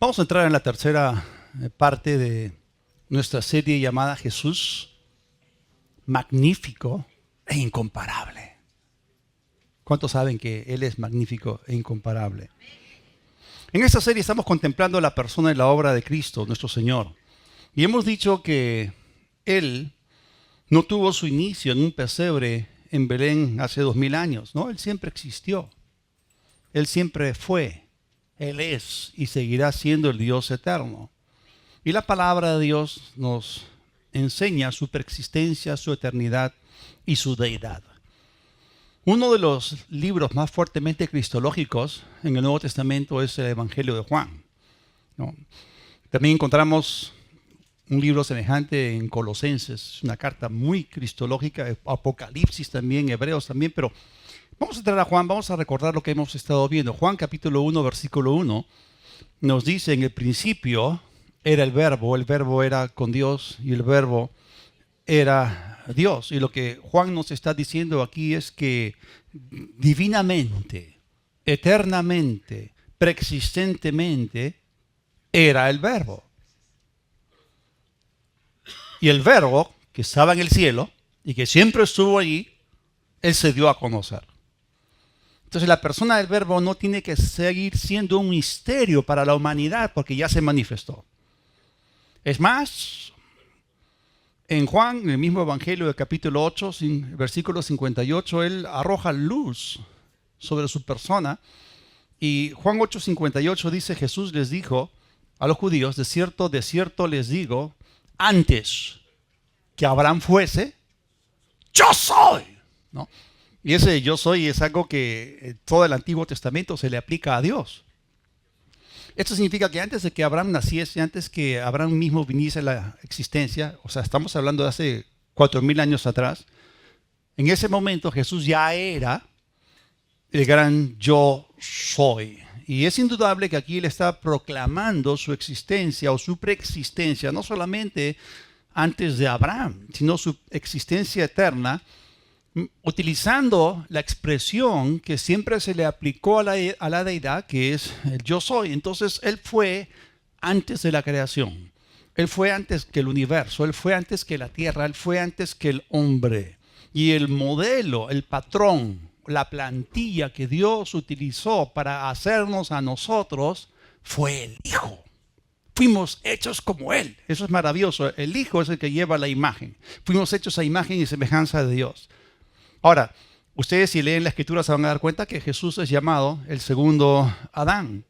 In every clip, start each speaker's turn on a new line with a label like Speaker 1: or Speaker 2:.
Speaker 1: Vamos a entrar en la tercera parte de nuestra serie llamada Jesús magnífico e incomparable. ¿Cuántos saben que Él es magnífico e incomparable? En esta serie estamos contemplando la persona y la obra de Cristo, nuestro Señor. Y hemos dicho que Él no tuvo su inicio en un pesebre en Belén hace 2000 años, ¿no? Él siempre existió. Él siempre fue. Él es y seguirá siendo el Dios eterno. Y la palabra de Dios nos enseña su preexistencia, su eternidad y su deidad. Uno de los libros más fuertemente cristológicos en el Nuevo Testamento es el Evangelio de Juan, ¿no? También encontramos un libro semejante en Colosenses, una carta muy cristológica, Apocalipsis también, Hebreos también, pero vamos a entrar a Juan, vamos a recordar lo que hemos estado viendo. Juan capítulo 1, versículo 1, nos dice: en el principio era el verbo era con Dios y el verbo era Dios. Y lo que Juan nos está diciendo aquí es que divinamente, eternamente, preexistentemente, era el verbo. Y el verbo, que estaba en el cielo y que siempre estuvo allí, Él se dio a conocer. Entonces la persona del verbo no tiene que seguir siendo un misterio para la humanidad porque ya se manifestó. Es más, en Juan, en el mismo Evangelio del capítulo 8, versículo 58, Él arroja luz sobre su persona. Y Juan 8:58 dice: Jesús les dijo a los judíos, de cierto les digo, antes que Abraham fuese, yo soy, ¿no? Y ese yo soy es algo que en todo el Antiguo Testamento se le aplica a Dios. Esto significa que antes de que Abraham naciese, antes que Abraham mismo viniese a la existencia, o sea, estamos hablando de hace 4000 años atrás, en ese momento Jesús ya era el gran yo soy. Y es indudable que aquí Él está proclamando su existencia o su preexistencia, no solamente antes de Abraham, sino su existencia eterna, utilizando la expresión que siempre se le aplicó a la deidad, que es el yo soy. Entonces Él fue antes de la creación. Él fue antes que el universo. Él fue antes que la tierra. Él fue antes que el hombre. Y el modelo, el patrón, la plantilla que Dios utilizó para hacernos a nosotros fue el Hijo. Fuimos hechos como Él. Eso es maravilloso. El Hijo es el que lleva la imagen. Fuimos hechos a imagen y semejanza de Dios. Ahora, ustedes si leen la Escritura se van a dar cuenta que Jesús es llamado el segundo Adán.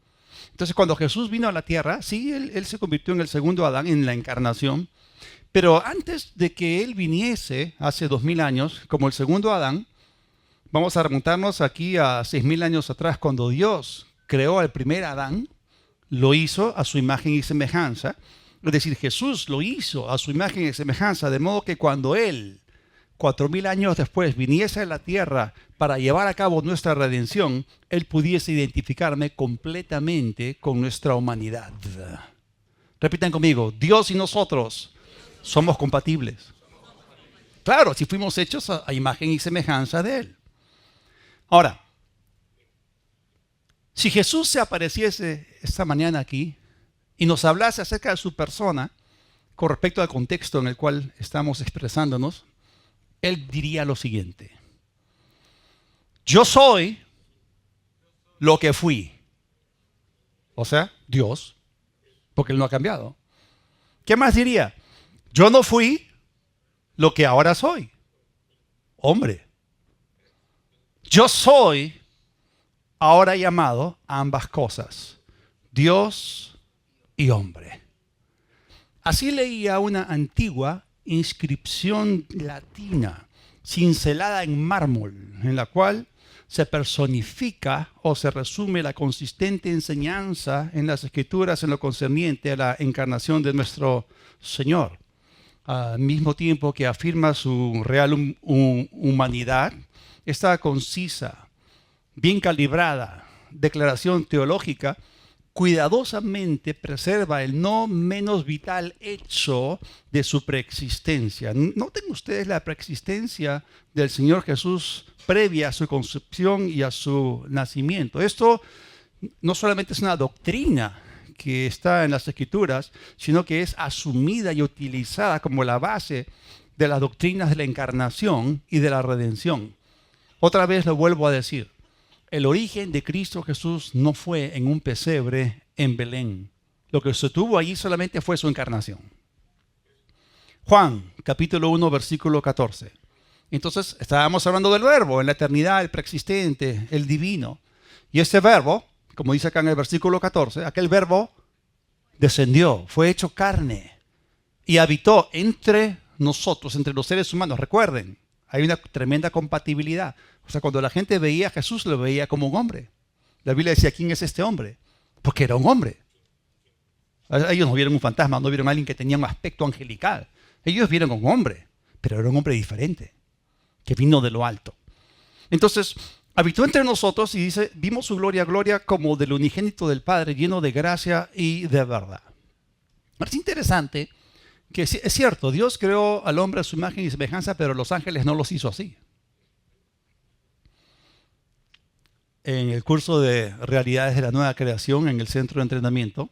Speaker 1: Entonces, cuando Jesús vino a la tierra, sí, Él se convirtió en el segundo Adán en la encarnación. Pero antes de que Él viniese, hace 2000 años, como el segundo Adán, vamos a remontarnos aquí a 6000 años atrás, cuando Dios creó al primer Adán, lo hizo a su imagen y semejanza. Es decir, Jesús lo hizo a su imagen y semejanza, de modo que cuando Él, 4000 años después, viniese a la tierra para llevar a cabo nuestra redención, Él pudiese identificarme completamente con nuestra humanidad. Repitan conmigo: Dios y nosotros somos compatibles. Claro, si fuimos hechos a imagen y semejanza de Él. Ahora, si Jesús se apareciese esta mañana aquí y nos hablase acerca de su persona, con respecto al contexto en el cual estamos expresándonos, Él diría lo siguiente: yo soy lo que fui. O sea, Dios, porque Él no ha cambiado. ¿Qué más diría? Yo no fui lo que ahora soy. Hombre. Yo soy ahora llamado a ambas cosas, Dios y hombre. Así leía una antigua inscripción latina cincelada en mármol, en la cual se personifica o se resume la consistente enseñanza en las Escrituras en lo concerniente a la encarnación de nuestro Señor, al mismo tiempo que afirma su real humanidad. Esta concisa, bien calibrada declaración teológica cuidadosamente preserva el no menos vital hecho de su preexistencia. Noten ustedes la preexistencia del Señor Jesús previa a su concepción y a su nacimiento. Esto no solamente es una doctrina que está en las Escrituras, sino que es asumida y utilizada como la base de las doctrinas de la encarnación y de la redención. Otra vez lo vuelvo a decir, el origen de Cristo Jesús no fue en un pesebre en Belén. Lo que se tuvo allí solamente fue su encarnación. Juan, capítulo 1, versículo 14. Entonces, estábamos hablando del verbo, en la eternidad, el preexistente, el divino. Y ese verbo, como dice acá en el versículo 14, aquel verbo descendió, fue hecho carne y habitó entre nosotros, entre los seres humanos. Recuerden, hay una tremenda compatibilidad. O sea, cuando la gente veía a Jesús, lo veía como un hombre. La Biblia decía, ¿quién es este hombre? Porque era un hombre. Ellos no vieron un fantasma, no vieron a alguien que tenía un aspecto angelical. Ellos vieron a un hombre, pero era un hombre diferente, que vino de lo alto. Entonces, habitó entre nosotros y dice, vimos su gloria, gloria como del unigénito del Padre, lleno de gracia y de verdad. Es interesante que es cierto, Dios creó al hombre a su imagen y semejanza, pero los ángeles no los hizo así. En el curso de Realidades de la Nueva Creación, en el Centro de Entrenamiento,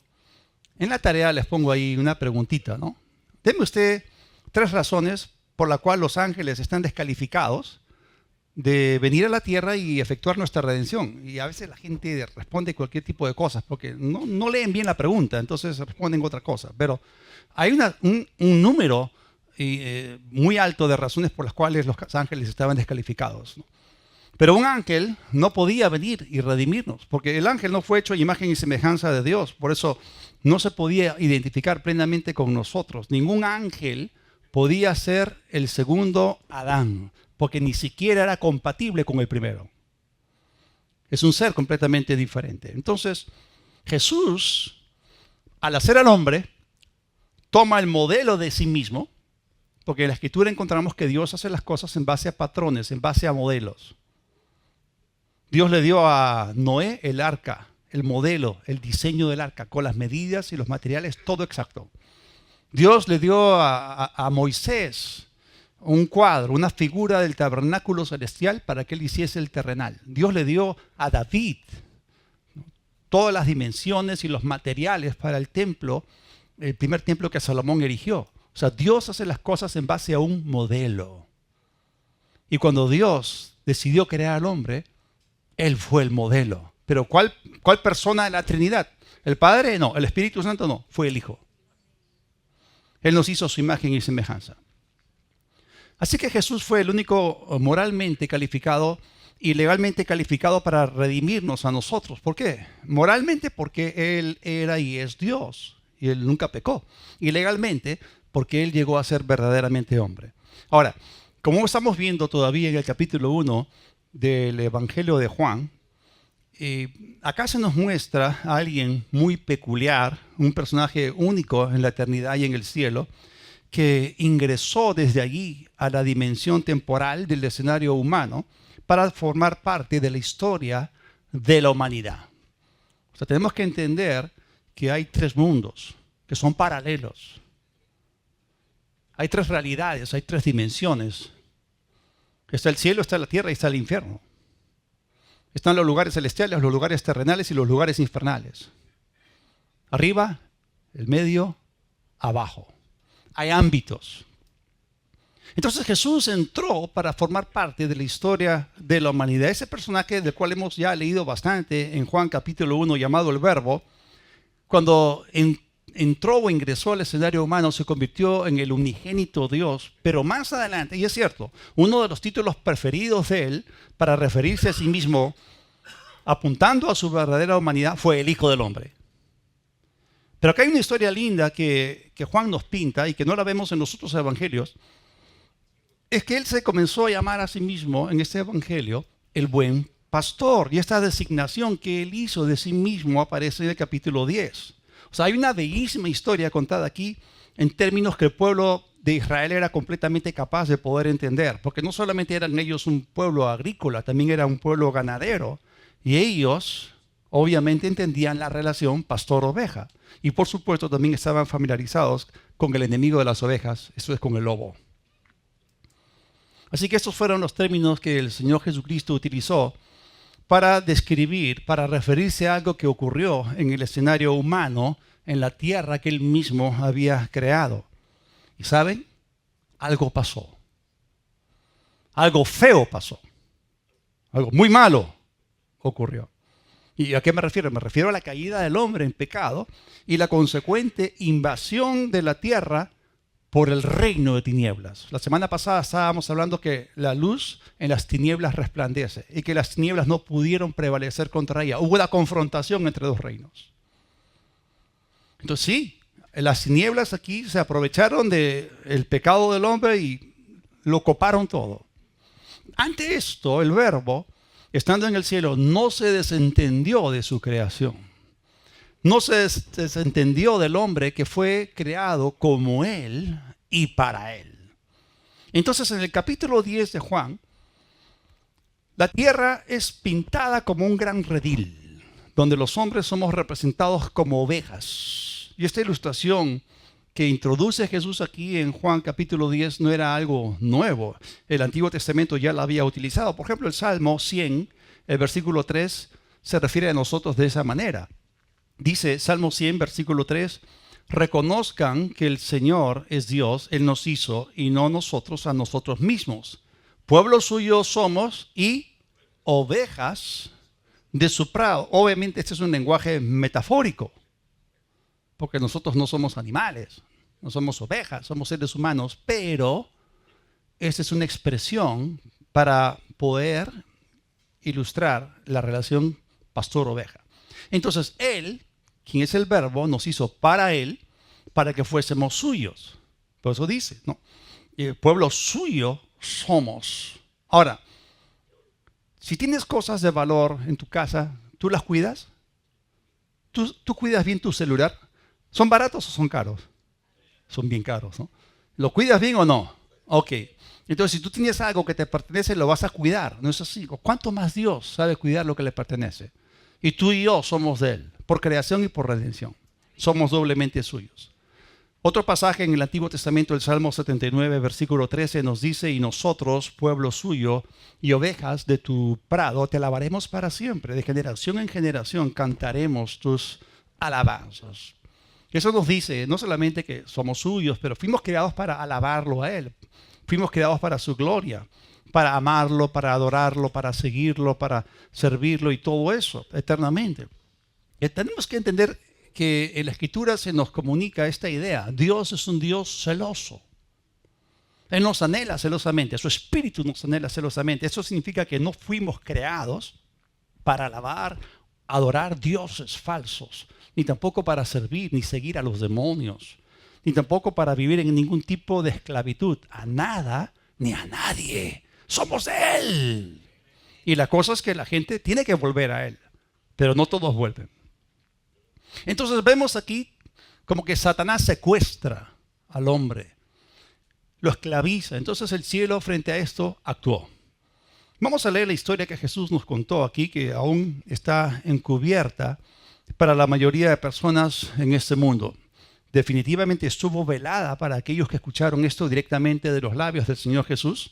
Speaker 1: en la tarea les pongo ahí una preguntita, ¿no? Deme usted 3 razones por las cuales los ángeles están descalificados de venir a la tierra y efectuar nuestra redención. Y a veces la gente responde cualquier tipo de cosas porque no leen bien la pregunta, entonces responden otra cosa. Pero hay un número muy alto de razones por las cuales los ángeles estaban descalificados, ¿no? Pero un ángel no podía venir y redimirnos, porque el ángel no fue hecho a imagen y semejanza de Dios. Por eso no se podía identificar plenamente con nosotros. Ningún ángel podía ser el segundo Adán, porque ni siquiera era compatible con el primero. Es un ser completamente diferente. Entonces, Jesús, al hacer al hombre, toma el modelo de sí mismo, porque en la Escritura encontramos que Dios hace las cosas en base a patrones, en base a modelos. Dios le dio a Noé el arca, el modelo, el diseño del arca, con las medidas y los materiales, todo exacto. Dios le dio a Moisés un cuadro, una figura del tabernáculo celestial para que él hiciese el terrenal. Dios le dio a David todas las dimensiones y los materiales para el templo, el primer templo que Salomón erigió. O sea, Dios hace las cosas en base a un modelo. Y cuando Dios decidió crear al hombre, Él fue el modelo. Pero ¿cuál persona de la Trinidad? ¿El Padre? No. ¿El Espíritu Santo? No. Fue el Hijo. Él nos hizo su imagen y semejanza. Así que Jesús fue el único moralmente calificado y legalmente calificado para redimirnos a nosotros. ¿Por qué? Moralmente porque Él era y es Dios. Y Él nunca pecó. Y legalmente porque Él llegó a ser verdaderamente hombre. Ahora, como estamos viendo todavía en el capítulo 1 del Evangelio de Juan, acá se nos muestra a alguien muy peculiar, un personaje único en la eternidad y en el cielo, que ingresó desde allí a la dimensión temporal del escenario humano para formar parte de la historia de la humanidad. O sea, tenemos que entender que hay 3 mundos que son paralelos. Hay 3 realidades, hay 3 dimensiones. Está el cielo, está la tierra y está el infierno. Están los lugares celestiales, los lugares terrenales y los lugares infernales. Arriba, el medio, abajo. Hay ámbitos. Entonces Jesús entró para formar parte de la historia de la humanidad. Ese personaje del cual hemos ya leído bastante en Juan capítulo 1, llamado el Verbo, cuando entró o ingresó al escenario humano, se convirtió en el unigénito Dios. Pero más adelante, y es cierto, uno de los títulos preferidos de él para referirse a sí mismo, apuntando a su verdadera humanidad, fue el Hijo del Hombre. Pero acá hay una historia linda que Juan nos pinta y que no la vemos en los otros evangelios. Es que él se comenzó a llamar a sí mismo en este evangelio el buen pastor. Y esta designación que él hizo de sí mismo aparece en el capítulo 10. O sea, hay una bellísima historia contada aquí en términos que el pueblo de Israel era completamente capaz de poder entender. Porque no solamente eran ellos un pueblo agrícola, también era un pueblo ganadero. Y ellos obviamente entendían la relación pastor-oveja. Y por supuesto también estaban familiarizados con el enemigo de las ovejas, esto es con el lobo. Así que estos fueron los términos que el Señor Jesucristo utilizó para describir, para referirse a algo que ocurrió en el escenario humano, en la tierra que él mismo había creado. ¿Y saben? Algo pasó. Algo feo pasó. Algo muy malo ocurrió. ¿Y a qué me refiero? Me refiero a la caída del hombre en pecado y la consecuente invasión de la tierra por el reino de tinieblas. La semana pasada estábamos hablando que la luz en las tinieblas resplandece y que las tinieblas no pudieron prevalecer contra ella. Hubo la confrontación entre dos reinos. Entonces sí, las tinieblas aquí se aprovecharon del pecado del hombre y lo coparon todo. Ante esto, el Verbo, estando en el cielo, no se desentendió de su creación. No se desentendió del hombre que fue creado como él y para él. Entonces, en el capítulo 10 de Juan, la tierra es pintada como un gran redil, donde los hombres somos representados como ovejas. Y esta ilustración que introduce Jesús aquí en Juan capítulo 10 no era algo nuevo. El Antiguo Testamento ya la había utilizado. Por ejemplo, el Salmo 100, el versículo 3, se refiere a nosotros de esa manera. Dice Salmo 100, versículo 3, reconozcan que el Señor es Dios, Él nos hizo y no nosotros a nosotros mismos. Pueblo suyo somos y ovejas de su prado. Obviamente este es un lenguaje metafórico, porque nosotros no somos animales, no somos ovejas, somos seres humanos, pero esta es una expresión para poder ilustrar la relación pastor-oveja. Entonces, Él, quien es el Verbo, nos hizo para Él, para que fuésemos suyos. Por eso dice, ¿no? El pueblo suyo somos. Ahora, si tienes cosas de valor en tu casa, ¿tú las cuidas? ¿Tú cuidas bien tu celular? ¿Son baratos o son caros? Son bien caros, ¿no? ¿Lo cuidas bien o no? Ok. Entonces, si tú tienes algo que te pertenece, lo vas a cuidar. ¿No es así? ¿Cuánto más Dios sabe cuidar lo que le pertenece? Y tú y yo somos de Él, por creación y por redención. Somos doblemente suyos. Otro pasaje en el Antiguo Testamento, el Salmo 79, versículo 13, nos dice, y nosotros, pueblo suyo y ovejas de tu prado, te alabaremos para siempre. De generación en generación cantaremos tus alabanzas. Eso nos dice no solamente que somos suyos, pero fuimos creados para alabarlo a Él. Fuimos creados para su gloria, para amarlo, para adorarlo, para seguirlo, para servirlo y todo eso eternamente. Tenemos que entender que en la Escritura se nos comunica esta idea. Dios es un Dios celoso. Él nos anhela celosamente, su espíritu nos anhela celosamente. Eso significa que no fuimos creados para alabar, adorar dioses falsos, ni tampoco para servir, ni seguir a los demonios, ni tampoco para vivir en ningún tipo de esclavitud, a nada ni a nadie. Somos de Él. Y la cosa es que la gente tiene que volver a Él, pero no todos vuelven. Entonces vemos aquí como que Satanás secuestra al hombre, lo esclaviza. Entonces el cielo frente a esto actuó. Vamos a leer la historia que Jesús nos contó aquí, que aún está encubierta para la mayoría de personas en este mundo. Definitivamente estuvo velada para aquellos que escucharon esto directamente de los labios del Señor Jesús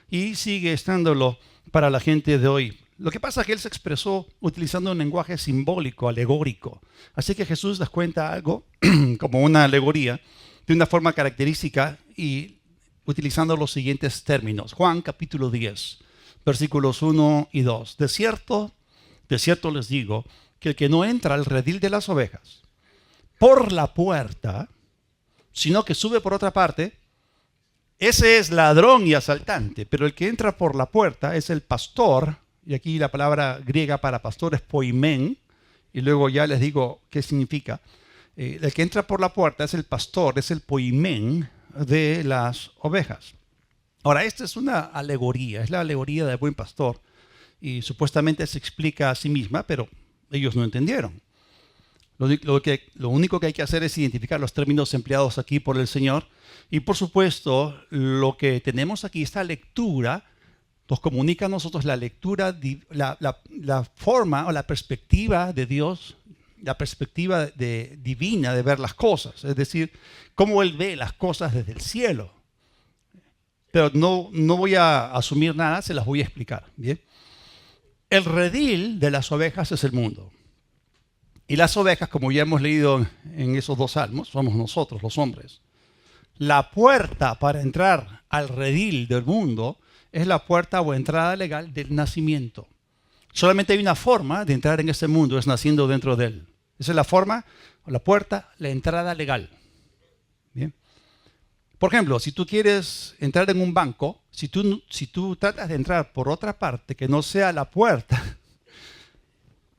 Speaker 1: y sigue estándolo para la gente de hoy. Lo que pasa es que Él se expresó utilizando un lenguaje simbólico, alegórico. Así que Jesús les cuenta algo como una alegoría de una forma característica y utilizando los siguientes términos. Juan capítulo 10, versículos 1 y 2. De cierto les digo que el que no entra al redil de las ovejas por la puerta, sino que sube por otra parte, ese es ladrón y asaltante. Pero el que entra por la puerta es el pastor, y aquí la palabra griega para pastor es poimen, y luego ya les digo qué significa. El que entra por la puerta es el pastor, es el poimen de las ovejas. Ahora, esta es una alegoría, es la alegoría del buen pastor, y supuestamente se explica a sí misma, pero ellos no entendieron. Lo único que hay que hacer es identificar los términos empleados aquí por el Señor. Y por supuesto, lo que tenemos aquí, esta lectura, nos comunica a nosotros la lectura, la forma o la perspectiva de Dios, la perspectiva divina de ver las cosas. Es decir, cómo Él ve las cosas desde el cielo. Pero no voy a asumir nada, se las voy a explicar. ¿Bien? El redil de las ovejas es el mundo. Y las ovejas, como ya hemos leído en esos dos salmos, somos nosotros, los hombres. La puerta para entrar al redil del mundo es la puerta o entrada legal del nacimiento. Solamente hay una forma de entrar en ese mundo, es naciendo dentro de él. Esa es la forma, la puerta, la entrada legal. Bien. Por ejemplo, si tú quieres entrar en un banco, si tú tratas de entrar por otra parte que no sea la puerta,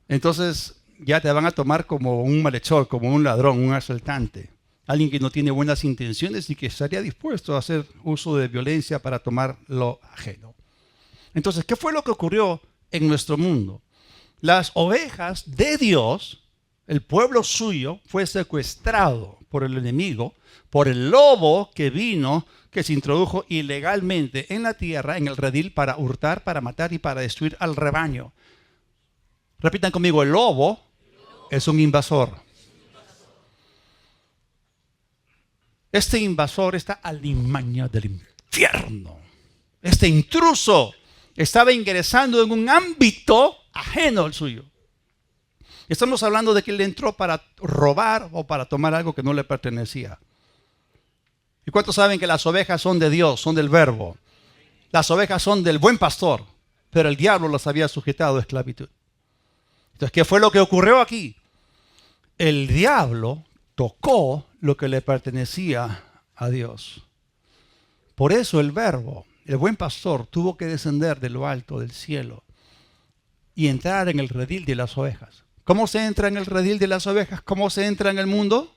Speaker 1: entonces ya te van a tomar como un malhechor, como un ladrón, un asaltante. Alguien que no tiene buenas intenciones y que estaría dispuesto a hacer uso de violencia para tomar lo ajeno. Entonces, ¿qué fue lo que ocurrió en nuestro mundo? Las ovejas de Dios, el pueblo suyo, fue secuestrado por el enemigo, por el lobo que vino, que se introdujo ilegalmente en la tierra, en el redil, para hurtar, para matar y para destruir al rebaño. Repitan conmigo, el lobo es un invasor. Este invasor está alimaña del infierno. Este intruso estaba ingresando en un ámbito ajeno al suyo. Estamos hablando de que él entró para robar o para tomar algo que no le pertenecía. ¿Y cuántos saben que las ovejas son de Dios, son del Verbo? Las ovejas son del buen pastor, pero el diablo las había sujetado a esclavitud. Entonces, ¿qué fue lo que ocurrió aquí? El diablo tocó lo que le pertenecía a Dios. Por eso el Verbo, el buen pastor, tuvo que descender de lo alto del cielo y entrar en el redil de las ovejas. ¿Cómo se entra en el redil de las ovejas? ¿Cómo se entra en el mundo?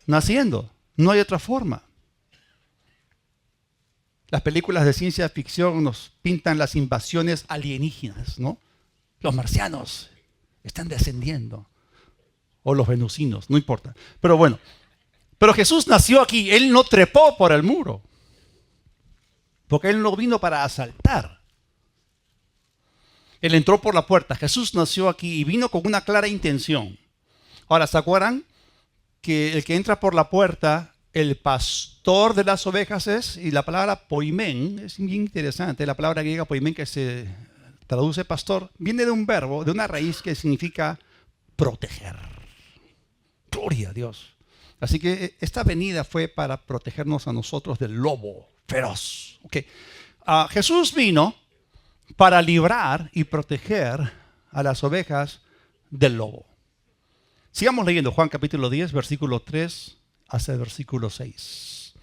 Speaker 1: Naciendo. No hay otra forma. Las películas de ciencia ficción nos pintan las invasiones alienígenas, ¿no? Los marcianos están descendiendo. O los venusinos, no importa. Pero bueno, pero Jesús nació aquí. Él no trepó por el muro. Porque Él no vino para asaltar. Él entró por la puerta. Jesús nació aquí y vino con una clara intención. Ahora, ¿se acuerdan que el que entra por la puerta, el pastor de las ovejas es? Y la palabra poimen es bien interesante. La palabra griega poimen, que se traduce pastor, viene de un verbo, de una raíz que significa proteger. Gloria a Dios. Así que esta venida fue para protegernos a nosotros del lobo feroz. Okay. Jesús vino para librar y proteger a las ovejas del lobo. Sigamos leyendo Juan capítulo 10, versículo 3 hasta el versículo 6.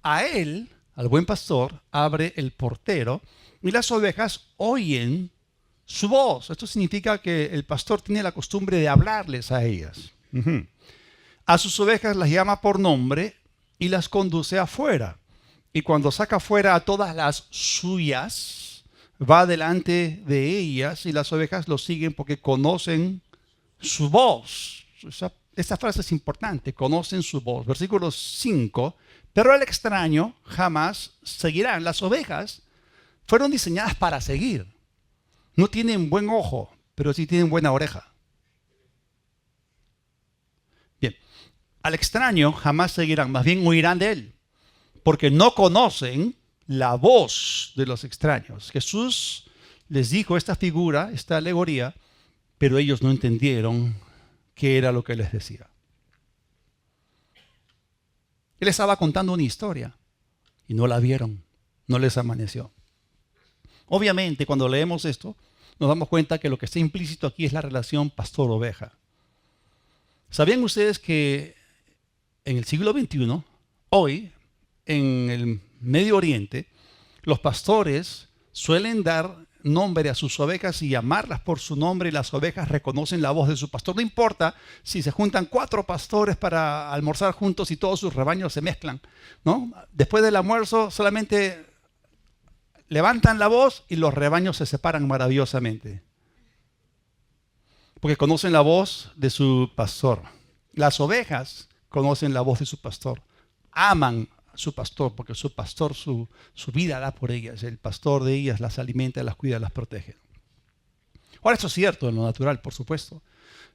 Speaker 1: A él, al buen pastor, abre el portero y las ovejas oyen su voz. Esto significa que el pastor tiene la costumbre de hablarles a ellas. A sus ovejas las llama por nombre y las conduce afuera. Y cuando saca fuera a todas las suyas, va delante de ellas y las ovejas lo siguen porque conocen su voz. Esta frase es importante, conocen su voz. Versículo 5, pero al extraño jamás seguirán. Las ovejas fueron diseñadas para seguir. No tienen buen ojo, pero sí tienen buena oreja. Bien, al extraño jamás seguirán, más bien huirán de él, porque no conocen la voz de los extraños. Jesús les dijo esta figura, esta alegoría, pero ellos no entendieron qué era lo que les decía. Él estaba contando una historia y no la vieron, no les amaneció. Obviamente, cuando leemos esto, nos damos cuenta que lo que está implícito aquí es la relación pastor-oveja. ¿Sabían ustedes que en el siglo XXI, hoy, en el Medio Oriente, los pastores suelen dar nombre a sus ovejas y llamarlas por su nombre y las ovejas reconocen la voz de su pastor? No importa si se juntan 4 pastores para almorzar juntos y todos sus rebaños se mezclan, ¿no? Después del almuerzo solamente levantan la voz y los rebaños se separan maravillosamente. Porque conocen la voz de su pastor. Las ovejas conocen la voz de su pastor. Aman a su pastor porque su pastor su vida da por ellas. El pastor de ellas las alimenta, las cuida, las protege. Ahora, esto es cierto en lo natural, por supuesto.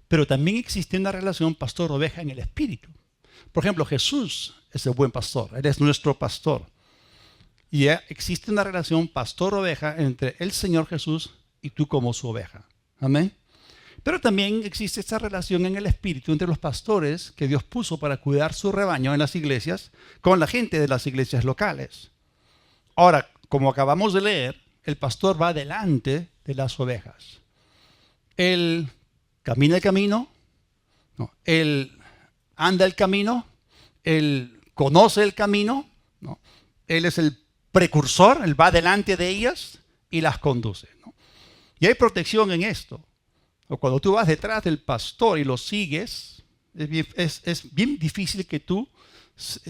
Speaker 1: Pero también existe una relación pastor-oveja en el espíritu. Por ejemplo, Jesús es el buen pastor. Él es nuestro pastor. Y existe una relación pastor-oveja entre el Señor Jesús y tú como su oveja. Amén. Pero también existe esta relación en el espíritu entre los pastores que Dios puso para cuidar su rebaño en las iglesias con la gente de las iglesias locales. Ahora, como acabamos de leer, el pastor va delante de las ovejas. Él camina el camino, no, él anda el camino, él conoce el camino, ¿no? Él es el precursor, él va delante de ellas y las conduce, ¿no? Y hay protección en esto. O cuando tú vas detrás del pastor y lo sigues, es bien difícil que tú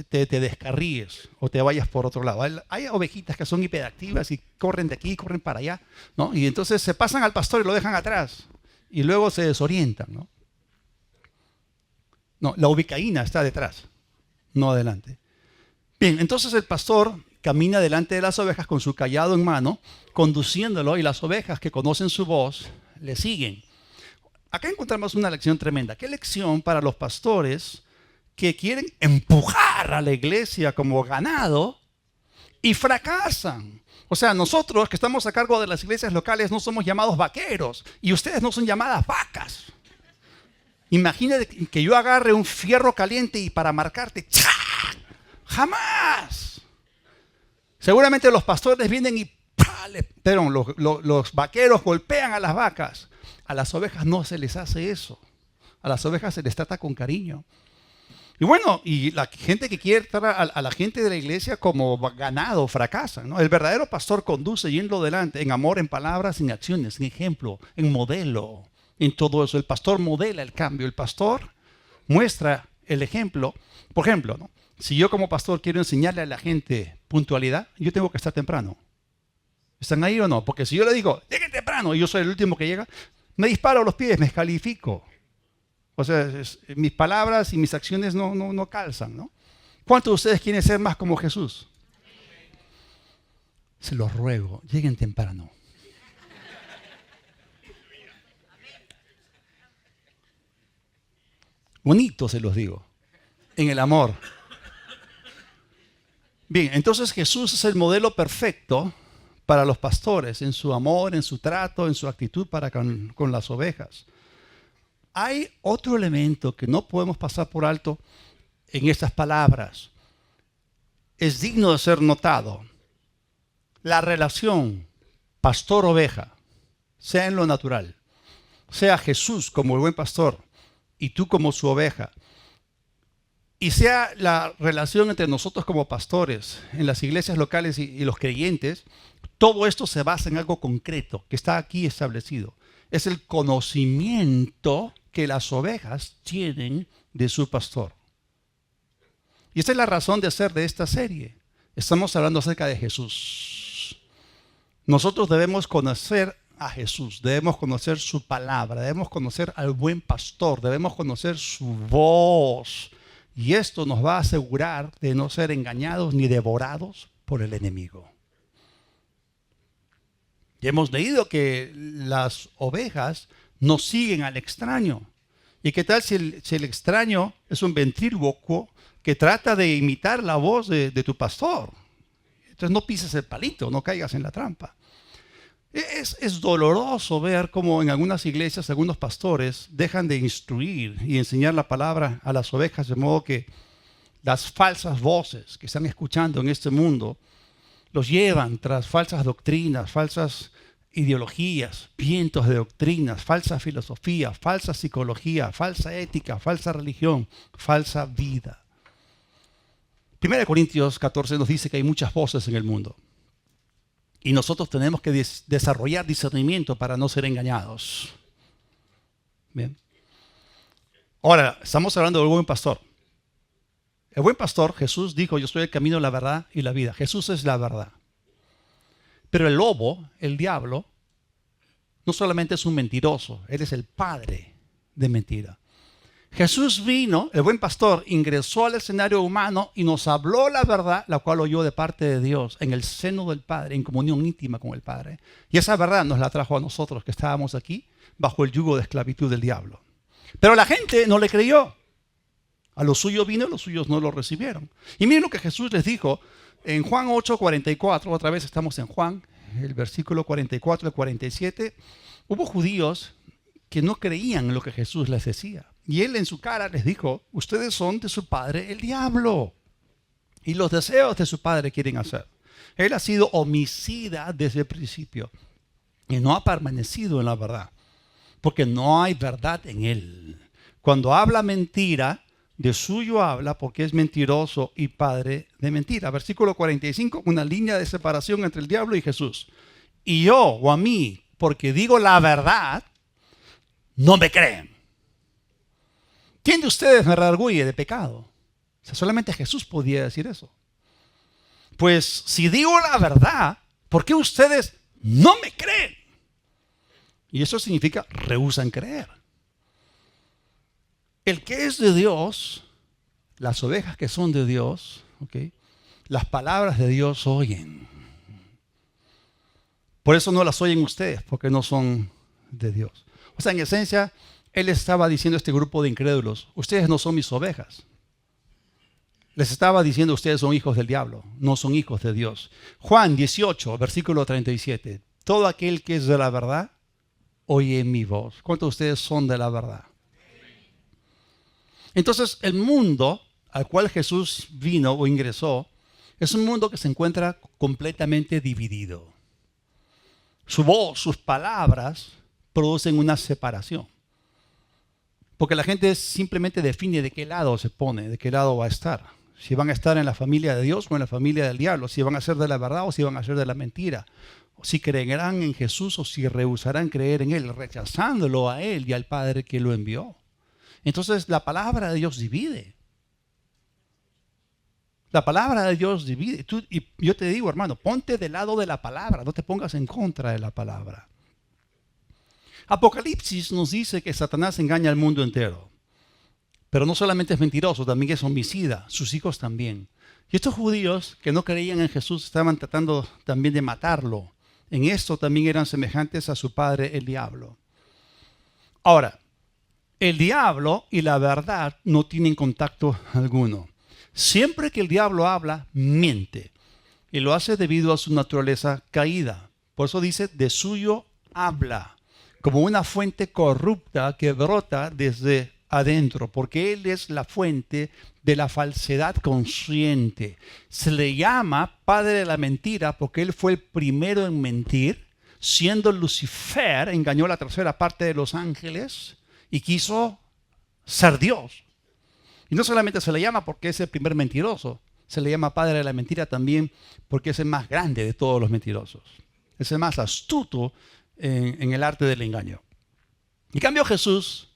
Speaker 1: te descarríes o te vayas por otro lado. Hay ovejitas que son hiperactivas y corren de aquí, corren para allá, ¿no? Y entonces se pasan al pastor y lo dejan atrás y luego se desorientan, ¿no? No, la ubicaína está detrás, no adelante. Bien, entonces el pastor camina delante de las ovejas con su cayado en mano, conduciéndolo, y las ovejas que conocen su voz le siguen. Acá encontramos una lección tremenda. ¿Qué lección para los pastores que quieren empujar a la iglesia como ganado y fracasan? O sea, nosotros que estamos a cargo de las iglesias locales no somos llamados vaqueros y ustedes no son llamadas vacas. Imagínate que yo agarre un fierro caliente y para marcarte, ¡cha! ¡Jamás! Seguramente los pastores vienen y los vaqueros golpean a las vacas. A las ovejas no se les hace eso. A las ovejas se les trata con cariño. Y bueno, y la gente que quiere tratar a la gente de la iglesia como ganado fracasa, ¿no? El verdadero pastor conduce yendo delante en amor, en palabras, en acciones, en ejemplo, en modelo, en todo eso. El pastor modela el cambio. El pastor muestra el ejemplo. Por ejemplo, ¿no? Si yo como pastor quiero enseñarle a la gente puntualidad, yo tengo que estar temprano. ¿Están ahí o no? Porque si yo le digo, llegue temprano, y yo soy el último que llega, me disparo a los pies, me descalifico. O sea, mis palabras y mis acciones no calzan, ¿no? ¿Cuántos de ustedes quieren ser más como Jesús? Se los ruego, lleguen temprano. Bonito se los digo, en el amor. Bien, entonces Jesús es el modelo perfecto para los pastores, en su amor, en su trato, en su actitud para con las ovejas. Hay otro elemento que no podemos pasar por alto en estas palabras. Es digno de ser notado. La relación pastor-oveja, sea en lo natural, sea Jesús como el buen pastor y tú como su oveja, y sea la relación entre nosotros como pastores en las iglesias locales y los creyentes, todo esto se basa en algo concreto que está aquí establecido. Es el conocimiento que las ovejas tienen de su pastor. Y esta es la razón de ser de esta serie. Estamos hablando acerca de Jesús. Nosotros debemos conocer a Jesús, debemos conocer su palabra, debemos conocer al buen pastor, debemos conocer su voz. Y esto nos va a asegurar de no ser engañados ni devorados por el enemigo. Y hemos leído que las ovejas no siguen al extraño. ¿Y qué tal si el extraño es un ventrílocuo que trata de imitar la voz de tu pastor? Entonces no pises el palito, no caigas en la trampa. Es doloroso ver cómo en algunas iglesias, algunos pastores dejan de instruir y enseñar la palabra a las ovejas, de modo que las falsas voces que están escuchando en este mundo los llevan tras falsas doctrinas, falsas ideologías, vientos de doctrinas, falsa filosofía, falsa psicología, falsa ética, falsa religión, falsa vida. 1 Corintios 14 nos dice que hay muchas voces en el mundo. Y nosotros tenemos que desarrollar discernimiento para no ser engañados. Bien. Ahora, estamos hablando del buen pastor. El buen pastor, Jesús dijo, yo soy el camino, la verdad y la vida. Jesús es la verdad. Pero el lobo, el diablo, no solamente es un mentiroso, él es el padre de mentira. Jesús vino, el buen pastor, ingresó al escenario humano y nos habló la verdad, la cual oyó de parte de Dios, en el seno del Padre, en comunión íntima con el Padre. Y esa verdad nos la trajo a nosotros que estábamos aquí bajo el yugo de esclavitud del diablo. Pero la gente no le creyó. A los suyos vino y los suyos no lo recibieron. Y miren lo que Jesús les dijo en Juan 8:44, otra vez estamos en Juan, el versículo 44 al 47, hubo judíos que no creían en lo que Jesús les decía. Y él en su cara les dijo, ustedes son de su padre el diablo, y los deseos de su padre quieren hacer. Él ha sido homicida desde el principio y no ha permanecido en la verdad, porque no hay verdad en él. Cuando habla mentira, de suyo habla porque es mentiroso y padre de mentira. Versículo 45, una línea de separación entre el diablo y Jesús. Y yo, o a mí, porque digo la verdad, no me creen. ¿Quién de ustedes me redarguye de pecado? O sea, solamente Jesús podía decir eso. Pues si digo la verdad, ¿por qué ustedes no me creen? Y eso significa rehúsan creer. El que es de Dios, las ovejas que son de Dios, ¿okay?, las palabras de Dios oyen. Por eso no las oyen ustedes, porque no son de Dios. O sea, en esencia, él estaba diciendo a este grupo de incrédulos, ustedes no son mis ovejas. Les estaba diciendo, ustedes son hijos del diablo, no son hijos de Dios. Juan 18, versículo 37. Todo aquel que es de la verdad, oye mi voz. ¿Cuántos de ustedes son de la verdad? Entonces, el mundo al cual Jesús vino o ingresó es un mundo que se encuentra completamente dividido. Su voz, sus palabras producen una separación. Porque la gente simplemente define de qué lado se pone, de qué lado va a estar. Si van a estar en la familia de Dios o en la familia del diablo, si van a ser de la verdad o si van a ser de la mentira. O si creerán en Jesús o si rehusarán creer en Él, rechazándolo a Él y al Padre que lo envió. Entonces la palabra de Dios divide. La palabra de Dios divide. Y yo te digo, hermano, ponte del lado de la palabra, no te pongas en contra de la palabra. Apocalipsis nos dice que Satanás engaña al mundo entero. Pero no solamente es mentiroso, también es homicida, sus hijos también. Y estos judíos que no creían en Jesús estaban tratando también de matarlo. En esto también eran semejantes a su padre el diablo. Ahora, el diablo y la verdad no tienen contacto alguno. Siempre que el diablo habla, miente. Y lo hace debido a su naturaleza caída. Por eso dice, de suyo habla. Como una fuente corrupta que brota desde adentro. Porque él es la fuente de la falsedad consciente. Se le llama padre de la mentira porque él fue el primero en mentir. Siendo Lucifer, engañó la tercera parte de los ángeles y quiso ser Dios. Y no solamente se le llama porque es el primer mentiroso, se le llama padre de la mentira también porque es el más grande de todos los mentirosos. Es el más astuto en el arte del engaño. En cambio Jesús,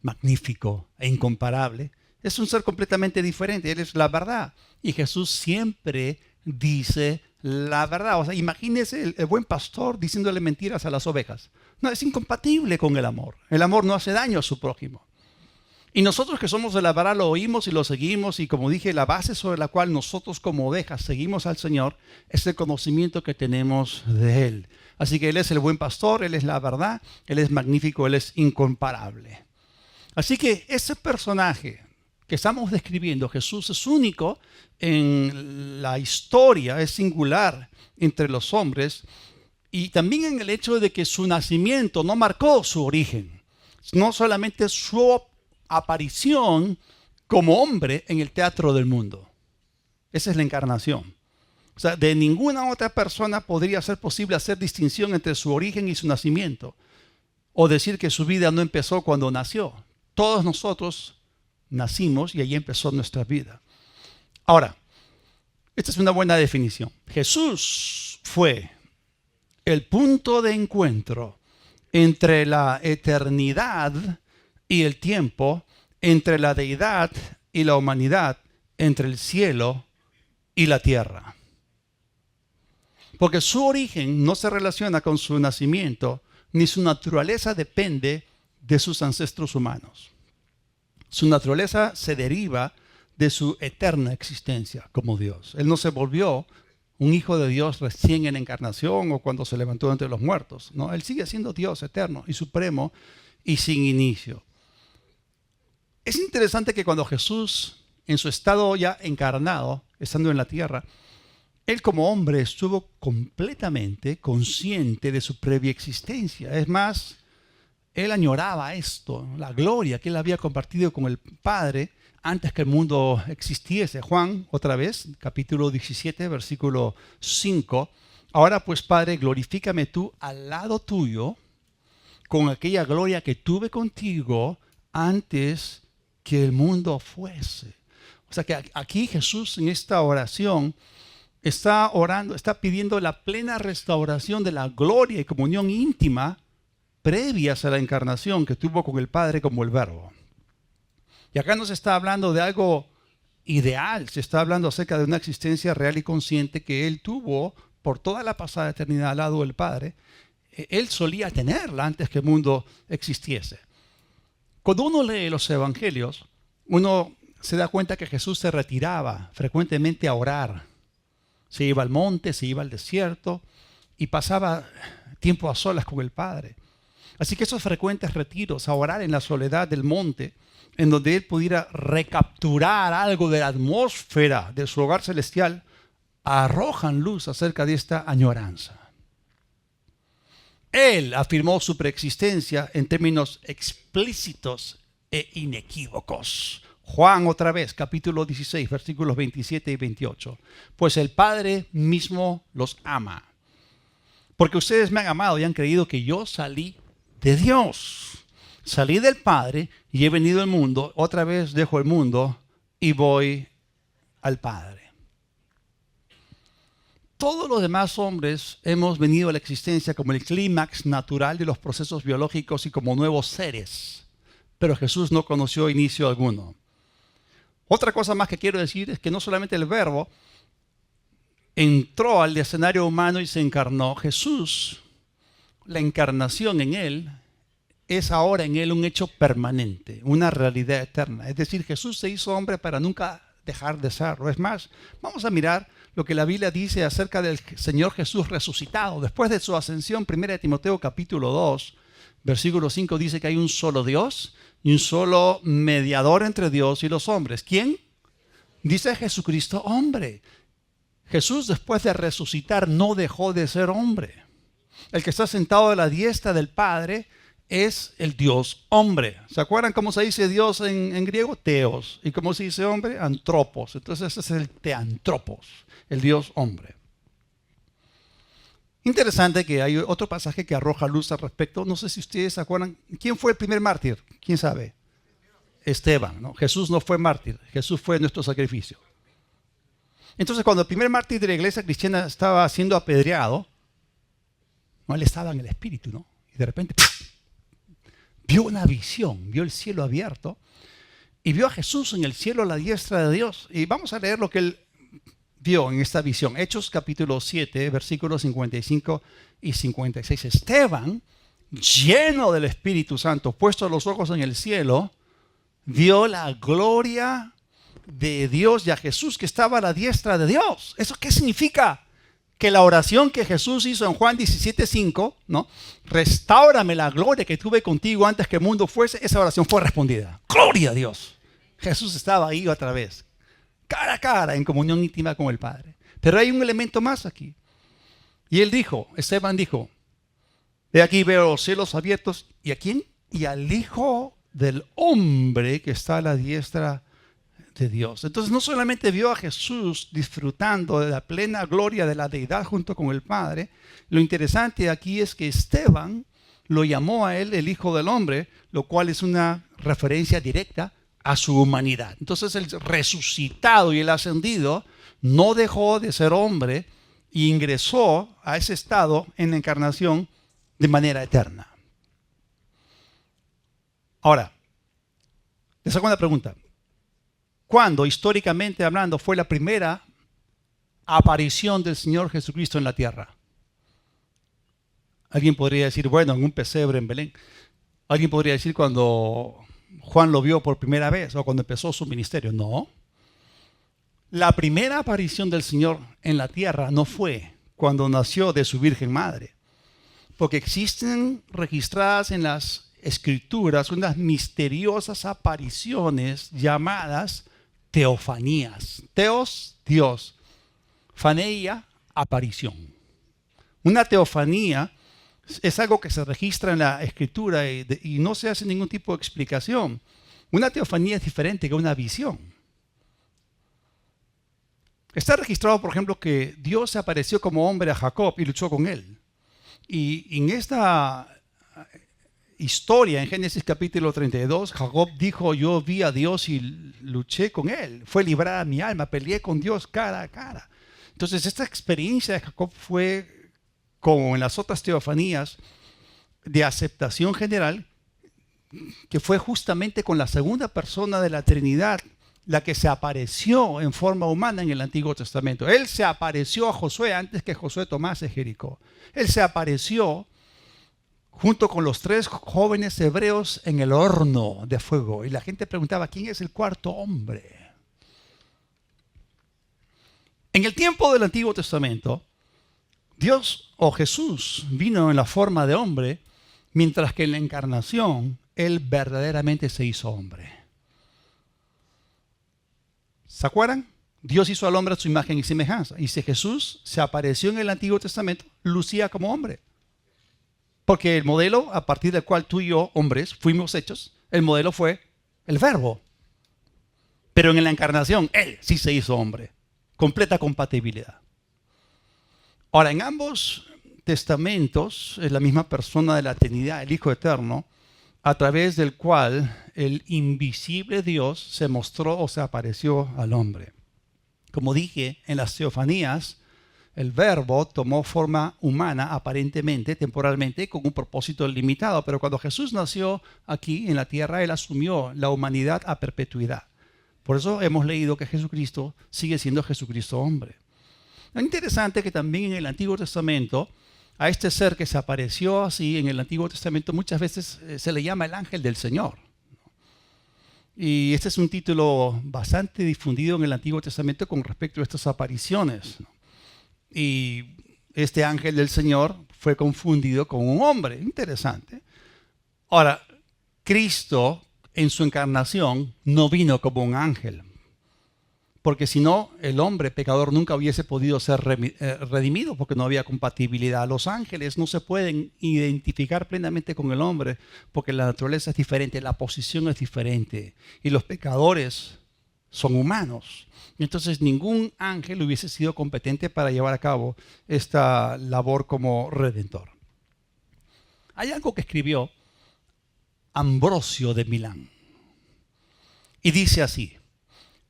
Speaker 1: magnífico e incomparable, es un ser completamente diferente. Él es la verdad. Y Jesús siempre dice la verdad. O sea, imagínese el buen pastor diciéndole mentiras a las ovejas. No, es incompatible con el amor. El amor no hace daño a su prójimo. Y nosotros que somos de la verdad lo oímos y lo seguimos. Y como dije, la base sobre la cual nosotros como ovejas seguimos al Señor es el conocimiento que tenemos de Él. Así que Él es el buen pastor, Él es la verdad, Él es magnífico, Él es incomparable. Así que ese personaje que estamos describiendo, Jesús, es único en la historia, es singular entre los hombres. Y también en el hecho de que su nacimiento no marcó su origen. No solamente su aparición como hombre en el teatro del mundo. Esa es la encarnación. O sea, de ninguna otra persona podría ser posible hacer distinción entre su origen y su nacimiento. O decir que su vida no empezó cuando nació. Todos nosotros nacimos y ahí empezó nuestra vida. Ahora, esta es una buena definición. Jesús fue el punto de encuentro entre la eternidad y el tiempo, entre la deidad y la humanidad, entre el cielo y la tierra. Porque su origen no se relaciona con su nacimiento, ni su naturaleza depende de sus ancestros humanos. Su naturaleza se deriva de su eterna existencia como Dios. Él no se volvió un hijo de Dios recién en la encarnación o cuando se levantó entre los muertos. No, Él sigue siendo Dios eterno y supremo y sin inicio. Es interesante que cuando Jesús, en su estado ya encarnado, estando en la tierra, Él como hombre estuvo completamente consciente de su previa existencia. Es más, él añoraba esto, la gloria que él había compartido con el Padre antes que el mundo existiese. Juan, otra vez, capítulo 17, versículo 5. Ahora pues, Padre, glorifícame tú al lado tuyo con aquella gloria que tuve contigo antes que el mundo fuese. O sea que aquí Jesús en esta oración está orando, está pidiendo la plena restauración de la gloria y comunión íntima previas a la encarnación que tuvo con el Padre como el Verbo. Y acá no se está hablando de algo ideal, se está hablando acerca de una existencia real y consciente que Él tuvo por toda la pasada eternidad al lado del Padre. Él solía tenerla antes que el mundo existiese. Cuando uno lee los evangelios, uno se da cuenta que Jesús se retiraba frecuentemente a orar. Se iba al monte, se iba al desierto y pasaba tiempo a solas con el Padre. Así que esos frecuentes retiros a orar en la soledad del monte, en donde él pudiera recapturar algo de la atmósfera de su hogar celestial, arrojan luz acerca de esta añoranza. Él afirmó su preexistencia en términos explícitos e inequívocos. Juan otra vez, capítulo 16, versículos 27 y 28. Pues el Padre mismo los ama, porque ustedes me han amado y han creído que yo salí de Dios. Salí del Padre y he venido al mundo. Otra vez dejo el mundo y voy al Padre. Todos los demás hombres hemos venido a la existencia como el clímax natural de los procesos biológicos y como nuevos seres. Pero Jesús no conoció inicio alguno. Otra cosa más que quiero decir es que no solamente el Verbo entró al escenario humano y se encarnó. Jesús, la encarnación en Él, es ahora en Él un hecho permanente, una realidad eterna. Es decir, Jesús se hizo hombre para nunca dejar de serlo. Es más, vamos a mirar lo que la Biblia dice acerca del Señor Jesús resucitado. Después de su ascensión, 1 Timoteo capítulo 2, versículo 5 dice que hay un solo Dios y un solo mediador entre Dios y los hombres. ¿Quién? Dice Jesucristo, hombre. Jesús, después de resucitar, no dejó de ser hombre. El que está sentado a la diestra del Padre es el Dios hombre. ¿Se acuerdan cómo se dice Dios en griego? Teos. ¿Y cómo se dice hombre? Antropos. Entonces ese es el teantropos, el Dios hombre. Interesante que hay otro pasaje que arroja luz al respecto. No sé si ustedes se acuerdan. ¿Quién fue el primer mártir? ¿Quién sabe? Esteban, ¿no? Jesús no fue mártir. Jesús fue nuestro sacrificio. Entonces, cuando el primer mártir de la iglesia cristiana estaba siendo apedreado, no, él estaba en el espíritu, ¿no? Y de repente vio una visión, vio el cielo abierto y vio a Jesús en el cielo a la diestra de Dios. Y vamos a leer lo que él vio en esta visión. Hechos capítulo 7, versículos 55 y 56. Esteban, lleno del Espíritu Santo, puesto los ojos en el cielo, vio la gloria de Dios y a Jesús que estaba a la diestra de Dios. ¿Eso qué significa? Que la oración que Jesús hizo en Juan 17:5, ¿no? Restáurame la gloria que tuve contigo antes que el mundo fuese, esa oración fue respondida. ¡Gloria a Dios! Jesús estaba ahí otra vez, cara a cara, en comunión íntima con el Padre. Pero hay un elemento más aquí. Y él dijo, Esteban dijo, de aquí veo los cielos abiertos. ¿Y a quién? Y al Hijo del Hombre que está a la diestra de Dios. Entonces no solamente vio a Jesús disfrutando de la plena gloria de la deidad junto con el Padre. Lo interesante aquí es que Esteban lo llamó a él el Hijo del Hombre, lo cual es una referencia directa a su humanidad. Entonces el resucitado y el ascendido no dejó de ser hombre e ingresó a ese estado en la encarnación de manera eterna. Ahora, la segunda pregunta. ¿Cuándo, históricamente hablando, fue la primera aparición del Señor Jesucristo en la tierra? Alguien podría decir, bueno, en un pesebre en Belén. Alguien podría decir cuando Juan lo vio por primera vez o cuando empezó su ministerio. No. La primera aparición del Señor en la tierra no fue cuando nació de su Virgen Madre. Porque existen registradas en las Escrituras unas misteriosas apariciones llamadas teofanías. Teos, Dios. Faneia, aparición. Una teofanía es algo que se registra en la escritura y no se hace ningún tipo de explicación. Una teofanía es diferente que una visión. Está registrado, por ejemplo, que Dios se apareció como hombre a Jacob y luchó con él. Y en esta historia, en Génesis capítulo 32, Jacob dijo, yo vi a Dios y luché con él. Fue librada mi alma, peleé con Dios cara a cara. Entonces, esta experiencia de Jacob fue, como en las otras teofanías, de aceptación general, que fue justamente con la segunda persona de la Trinidad, la que se apareció en forma humana en el Antiguo Testamento. Él se apareció a Josué antes que Josué tomase Jericó. Él se apareció junto con los 3 jóvenes hebreos en el horno de fuego. Y la gente preguntaba, ¿quién es el cuarto hombre? En el tiempo del Antiguo Testamento, Dios o Jesús vino en la forma de hombre, mientras que en la encarnación, Él verdaderamente se hizo hombre. ¿Se acuerdan? Dios hizo al hombre a su imagen y semejanza. Y si Jesús se apareció en el Antiguo Testamento, lucía como hombre. Porque el modelo a partir del cual tú y yo, hombres, fuimos hechos, el modelo fue el verbo. Pero en la encarnación, Él sí se hizo hombre. Completa compatibilidad. Ahora, en ambos testamentos es la misma persona de la Trinidad, el Hijo Eterno, a través del cual el invisible Dios se mostró o se apareció al hombre. Como dije, en las teofanías, el verbo tomó forma humana aparentemente, temporalmente, con un propósito limitado. Pero cuando Jesús nació aquí en la tierra, Él asumió la humanidad a perpetuidad. Por eso hemos leído que Jesucristo sigue siendo Jesucristo hombre. Es interesante que también en el Antiguo Testamento, a este ser que se apareció así en el Antiguo Testamento, muchas veces se le llama el ángel del Señor. Y este es un título bastante difundido en el Antiguo Testamento con respecto a estas apariciones. Y este ángel del Señor fue confundido con un hombre. Interesante. Ahora, Cristo en su encarnación no vino como un ángel. Porque si no, el hombre pecador nunca hubiese podido ser redimido porque no había compatibilidad. Los ángeles no se pueden identificar plenamente con el hombre porque la naturaleza es diferente, la posición es diferente. Y los pecadores son humanos. Entonces ningún ángel hubiese sido competente para llevar a cabo esta labor como redentor. Hay algo que escribió Ambrosio de Milán. Y dice así: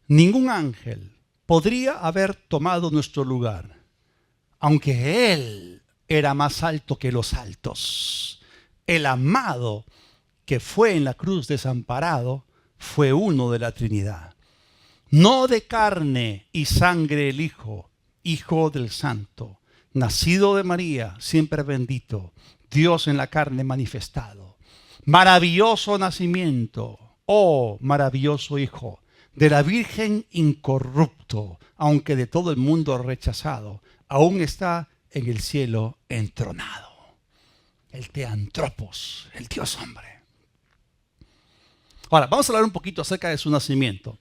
Speaker 1: ningún ángel podría haber tomado nuestro lugar, aunque Él era más alto que los altos. El amado que fue en la cruz desamparado fue uno de la Trinidad. No de carne y sangre el Hijo, Hijo del Santo, nacido de María, siempre bendito, Dios en la carne manifestado. Maravilloso nacimiento, oh maravilloso Hijo, de la Virgen incorrupto, aunque de todo el mundo rechazado, aún está en el cielo entronado. El Theantropos, el Dios hombre. Ahora, vamos a hablar un poquito acerca de su nacimiento.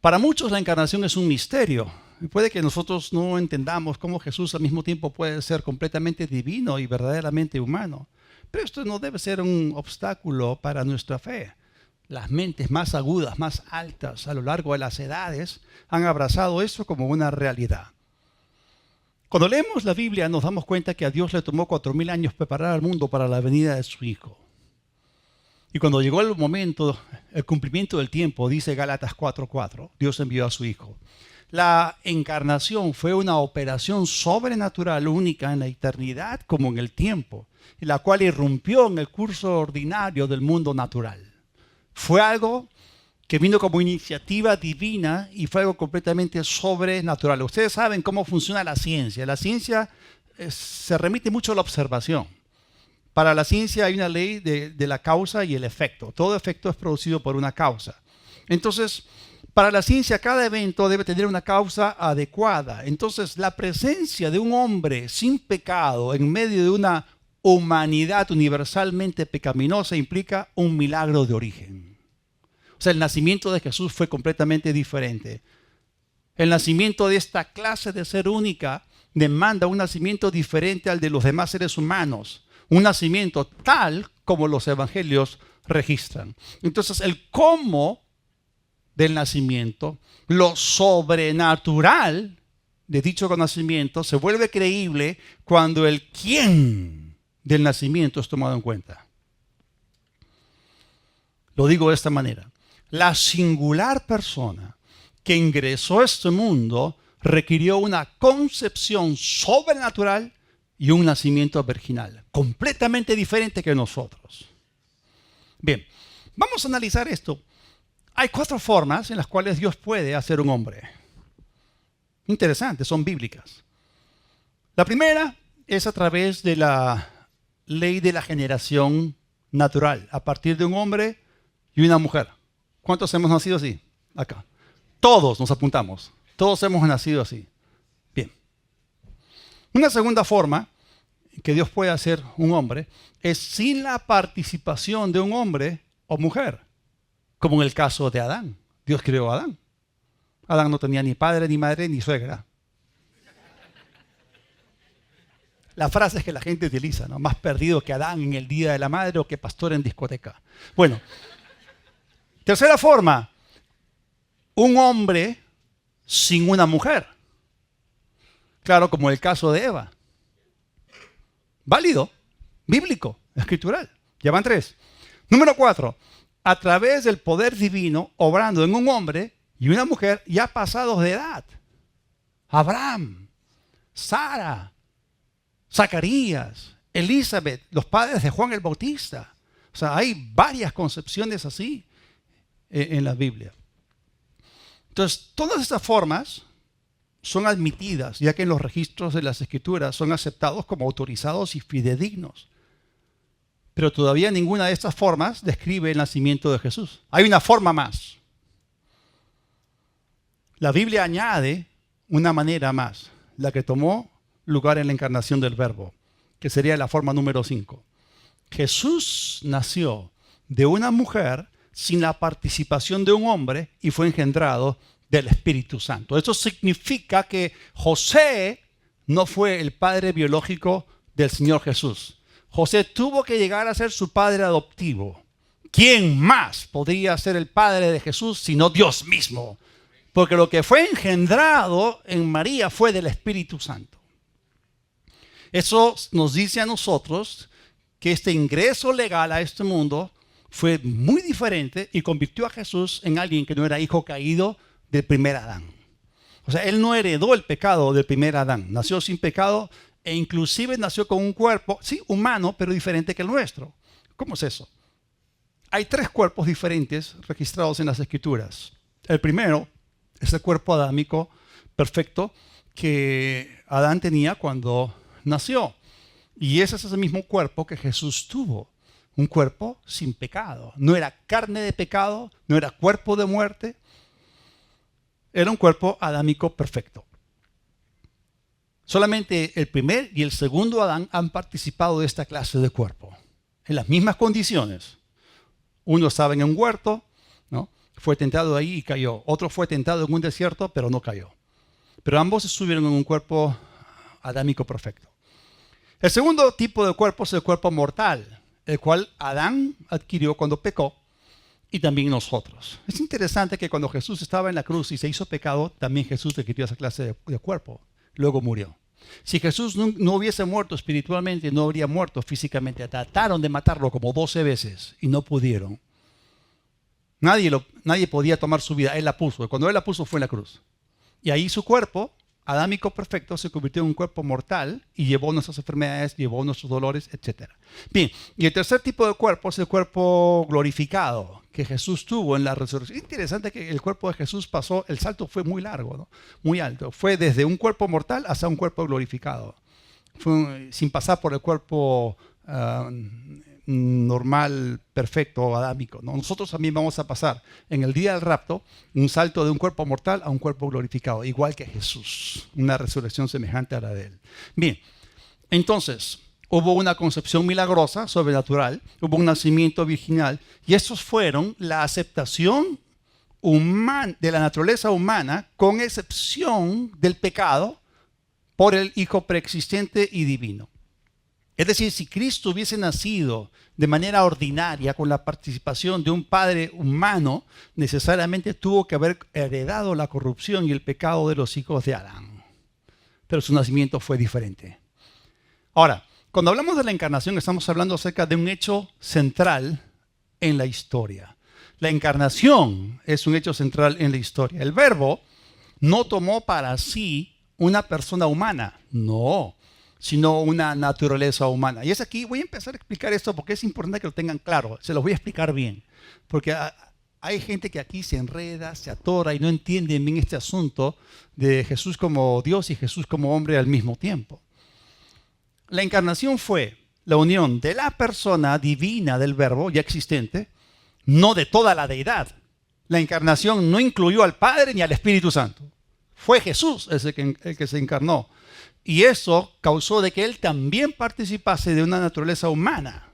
Speaker 1: Para muchos la encarnación es un misterio. Puede que nosotros no entendamos cómo Jesús al mismo tiempo puede ser completamente divino y verdaderamente humano. Pero esto no debe ser un obstáculo para nuestra fe. Las mentes más agudas, más altas a lo largo de las edades han abrazado eso como una realidad. Cuando leemos la Biblia nos damos cuenta que a Dios le tomó 4000 años preparar al mundo para la venida de su Hijo. Y cuando llegó el momento, el cumplimiento del tiempo, dice Gálatas 4:4, Dios envió a su Hijo. La encarnación fue una operación sobrenatural única en la eternidad como en el tiempo, en la cual irrumpió en el curso ordinario del mundo natural. Fue algo que vino como iniciativa divina y fue algo completamente sobrenatural. Ustedes saben cómo funciona la ciencia. La ciencia se remite mucho a la observación. Para la ciencia hay una ley de la causa y el efecto. Todo efecto es producido por una causa. Entonces, para la ciencia cada evento debe tener una causa adecuada. Entonces, la presencia de un hombre sin pecado en medio de una humanidad universalmente pecaminosa implica un milagro de origen. O sea, el nacimiento de Jesús fue completamente diferente. El nacimiento de esta clase de ser única demanda un nacimiento diferente al de los demás seres humanos. Un nacimiento tal como los evangelios registran. Entonces, el cómo del nacimiento, lo sobrenatural de dicho nacimiento, se vuelve creíble cuando el quién del nacimiento es tomado en cuenta. Lo digo de esta manera. La singular persona que ingresó a este mundo requirió una concepción sobrenatural y un nacimiento virginal, completamente diferente que nosotros. Bien, vamos a analizar esto. Hay 4 formas en las cuales Dios puede hacer un hombre. Interesantes, son bíblicas. La primera es a través de la ley de la generación natural, a partir de un hombre y una mujer. ¿Cuántos hemos nacido así? Acá. Todos nos apuntamos. Todos hemos nacido así. Bien. Una segunda forma que Dios puede hacer un hombre es sin la participación de un hombre o mujer, como en el caso de Adán. Dios creó a Adán. Adán no tenía ni padre, ni madre, ni suegra. La frase es que la gente utiliza, ¿no? Más perdido que Adán en el día de la madre o que pastor en discoteca. Bueno, tercera forma, un hombre sin una mujer. Claro, como el caso de Eva. Válido, bíblico, escritural. Ya van 3. Número 4, a través del poder divino obrando en un hombre y una mujer ya pasados de edad. Abraham, Sara, Zacarías, Elizabeth, los padres de Juan el Bautista. O sea, hay varias concepciones así en la Biblia. Entonces, todas estas formas son admitidas, ya que en los registros de las Escrituras son aceptados como autorizados y fidedignos. Pero todavía ninguna de estas formas describe el nacimiento de Jesús. Hay una forma más. La Biblia añade una manera más, la que tomó lugar en la encarnación del Verbo, que sería la forma número 5. Jesús nació de una mujer sin la participación de un hombre y fue engendrado del Espíritu Santo. Eso significa que José no fue el padre biológico del Señor Jesús. José tuvo que llegar a ser su padre adoptivo. ¿Quién más podría ser el padre de Jesús sino Dios mismo? Porque lo que fue engendrado en María fue del Espíritu Santo. Eso nos dice a nosotros que este ingreso legal a este mundo fue muy diferente y convirtió a Jesús en alguien que no era hijo caído del primer Adán. O sea, él no heredó el pecado del primer Adán. Nació sin pecado e inclusive nació con un cuerpo, sí, humano, pero diferente que el nuestro. ¿Cómo es eso? Hay 3 cuerpos diferentes registrados en las Escrituras. El primero es el cuerpo adámico perfecto que Adán tenía cuando nació. Y ese es el mismo cuerpo que Jesús tuvo. Un cuerpo sin pecado. No era carne de pecado, no era cuerpo de muerte. Era un cuerpo adámico perfecto. Solamente el primer y el segundo Adán han participado de esta clase de cuerpo. En las mismas condiciones. Uno estaba en un huerto, ¿no? Fue tentado ahí y cayó. Otro fue tentado en un desierto, pero no cayó. Pero ambos estuvieron en un cuerpo adámico perfecto. El segundo tipo de cuerpo es el cuerpo mortal, el cual Adán adquirió cuando pecó y también nosotros. Es interesante que cuando Jesús estaba en la cruz y se hizo pecado, también Jesús adquirió esa clase de cuerpo. Luego murió. Si Jesús no hubiese muerto espiritualmente, no habría muerto físicamente. Trataron de matarlo como 12 veces y no pudieron. Nadie podía tomar su vida. Él la puso. Cuando Él la puso fue en la cruz. Y ahí su cuerpo, adámico perfecto, se convirtió en un cuerpo mortal y llevó nuestras enfermedades, llevó nuestros dolores, etc. Bien, y el tercer tipo de cuerpo es el cuerpo glorificado que Jesús tuvo en la resurrección. Es interesante que el cuerpo de Jesús pasó, el salto fue muy largo, ¿no? Muy alto. Fue desde un cuerpo mortal hasta un cuerpo glorificado. Sin pasar por el cuerpo normal, perfecto, adámico, ¿no? Nosotros también vamos a pasar en el día del rapto un salto de un cuerpo mortal a un cuerpo glorificado, igual que Jesús, una resurrección semejante a la de Él. Bien, entonces hubo una concepción milagrosa, sobrenatural, hubo un nacimiento virginal y estos fueron la aceptación de la naturaleza humana, con excepción del pecado, por el Hijo preexistente y divino. Es decir, si Cristo hubiese nacido de manera ordinaria con la participación de un padre humano, necesariamente tuvo que haber heredado la corrupción y el pecado de los hijos de Adán. Pero su nacimiento fue diferente. Ahora, cuando hablamos de la encarnación, estamos hablando acerca de un hecho central en la historia. La encarnación es un hecho central en la historia. El Verbo no tomó para sí una persona humana, no, sino una naturaleza humana. Y es aquí, voy a empezar a explicar esto porque es importante que lo tengan claro. Se los voy a explicar bien. Porque hay gente que aquí se enreda, se atora y no entiende bien este asunto de Jesús como Dios y Jesús como hombre al mismo tiempo. La encarnación fue la unión de la persona divina del Verbo ya existente, no de toda la deidad. La encarnación no incluyó al Padre ni al Espíritu Santo. Fue Jesús el que se encarnó. Y eso causó de que Él también participase de una naturaleza humana.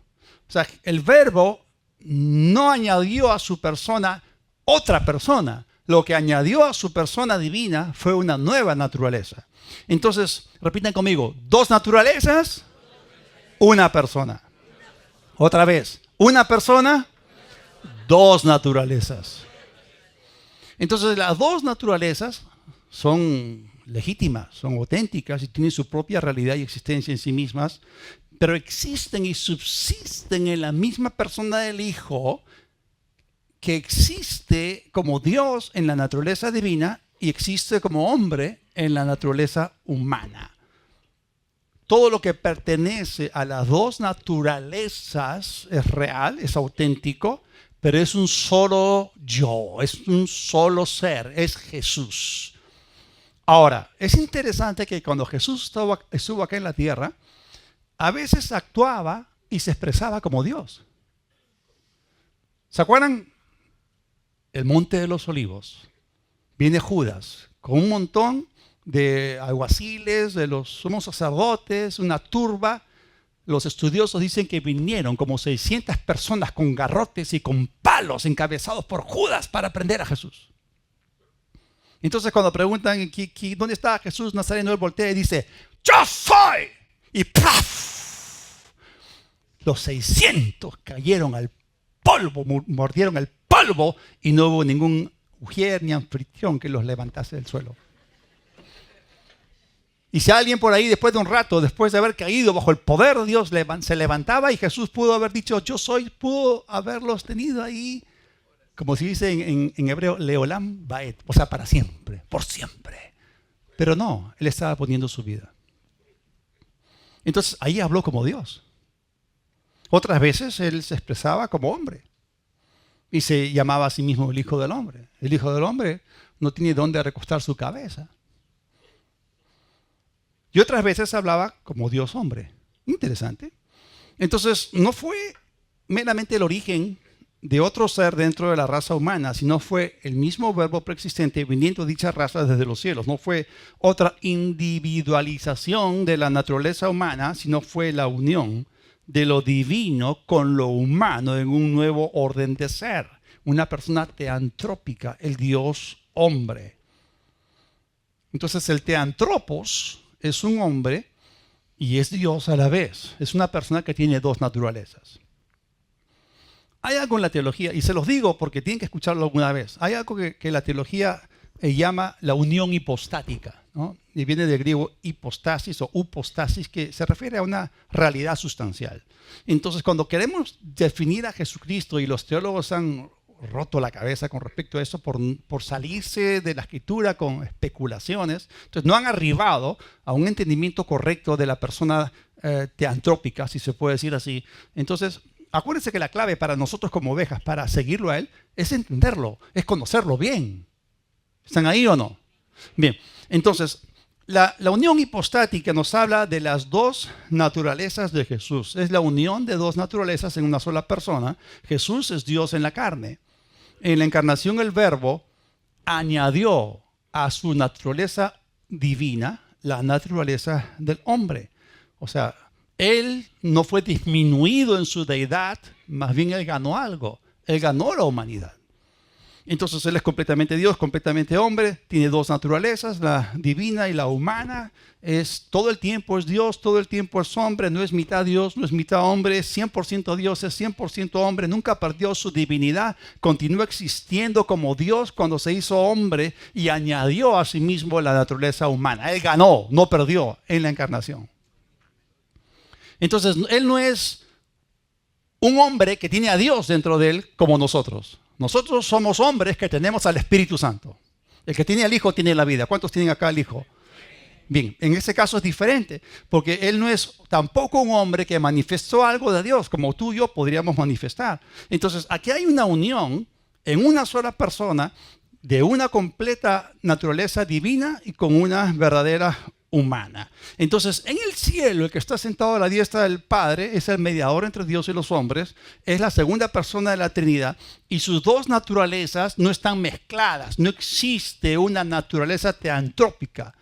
Speaker 1: O sea, el Verbo no añadió a su persona otra persona. Lo que añadió a su persona divina fue una nueva naturaleza. Entonces, repitan conmigo, dos naturalezas, una persona. Otra vez, una persona, dos naturalezas. Entonces, las dos naturalezas son legítimas, son auténticas y tienen su propia realidad y existencia en sí mismas, pero existen y subsisten en la misma persona del Hijo, que existe como Dios en la naturaleza divina y existe como hombre en la naturaleza humana. Todo lo que pertenece a las dos naturalezas es real, es auténtico, pero es un solo yo, es un solo ser, es Jesús. Ahora, es interesante que cuando Jesús estuvo acá en la tierra, a veces actuaba y se expresaba como Dios. ¿Se acuerdan? El Monte de los Olivos. Viene Judas con un montón de alguaciles, de los sumos sacerdotes, una turba. Los estudiosos dicen que vinieron como 600 personas con garrotes y con palos encabezados por Judas para prender a Jesús. Entonces cuando preguntan ¿dónde está Jesús Nazareno? Él voltea y dice, ¡yo soy! Y ¡plaf! Los 600 cayeron al polvo, mordieron el polvo y no hubo ningún ujier ni anfitrión que los levantase del suelo. Y si alguien por ahí después de un rato, después de haber caído bajo el poder de Dios, se levantaba y Jesús pudo haber dicho, yo soy, pudo haberlos tenido ahí, como se dice en hebreo, leolam baet, o sea, para siempre, por siempre. Pero no, Él estaba poniendo su vida. Entonces ahí habló como Dios. Otras veces Él se expresaba como hombre y se llamaba a sí mismo el Hijo del Hombre. El Hijo del Hombre no tiene dónde recostar su cabeza. Y otras veces hablaba como Dios hombre. Interesante. Entonces, no fue meramente el origen de otro ser dentro de la raza humana, sino fue el mismo Verbo preexistente viniendo de dicha raza desde los cielos. No fue otra individualización de la naturaleza humana, sino fue la unión de lo divino con lo humano en un nuevo orden de ser. Una persona teantrópica, el Dios hombre. Entonces, el teantropos es un hombre y es Dios a la vez. Es una persona que tiene dos naturalezas. Hay algo en la teología, y se los digo porque tienen que escucharlo alguna vez. Hay algo que la teología llama la unión hipostática, ¿no? Y viene del griego hipostasis o upostasis, que se refiere a una realidad sustancial. Entonces, cuando queremos definir a Jesucristo, y los teólogos han roto la cabeza con respecto a eso por salirse de la escritura con especulaciones. Entonces no han arribado a un entendimiento correcto de la persona teantrópica, si se puede decir así. Entonces, acuérdense que la clave para nosotros como ovejas, para seguirlo a Él, es entenderlo, es conocerlo bien. ¿Están ahí o no? Bien, entonces, la unión hipostática nos habla de las dos naturalezas de Jesús. Es la unión de dos naturalezas en una sola persona. Jesús es Dios en la carne. En la encarnación el Verbo añadió a su naturaleza divina la naturaleza del hombre. O sea, Él no fue disminuido en su deidad, más bien Él ganó algo. Él ganó la humanidad. Entonces Él es completamente Dios, completamente hombre, tiene dos naturalezas, la divina y la humana. Todo el tiempo es Dios, todo el tiempo es hombre, no es mitad Dios, no es mitad hombre, es 100% Dios, es 100% hombre, nunca perdió su divinidad, continúa existiendo como Dios cuando se hizo hombre y añadió a sí mismo la naturaleza humana. Él ganó, no perdió en la encarnación. Entonces Él no es un hombre que tiene a Dios dentro de Él como nosotros. Nosotros somos hombres que tenemos al Espíritu Santo. El que tiene al Hijo tiene la vida. ¿Cuántos tienen acá al Hijo? Bien, en ese caso es diferente, porque Él no es tampoco un hombre que manifestó algo de Dios, como tú y yo podríamos manifestar. Entonces, aquí hay una unión en una sola persona de una completa naturaleza divina y con una verdadera humana. Entonces, en el cielo, el que está sentado a la diestra del Padre es el mediador entre Dios y los hombres, es la segunda persona de la Trinidad y sus dos naturalezas no están mezcladas, no existe una naturaleza teantrópica.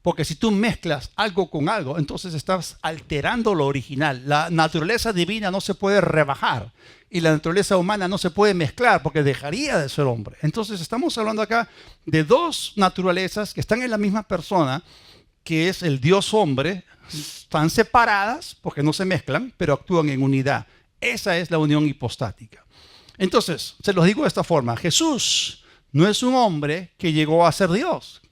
Speaker 1: Porque si tú mezclas algo con algo, entonces estás alterando lo original. La naturaleza divina no se puede rebajar y la naturaleza humana no se puede mezclar porque dejaría de ser hombre. Entonces estamos hablando acá de dos naturalezas que están en la misma persona, que es el Dios hombre. Están separadas porque no se mezclan, pero actúan en unidad. Esa es la unión hipostática. Entonces, se los digo de esta forma. Jesús no es un hombre que llegó a ser Dios,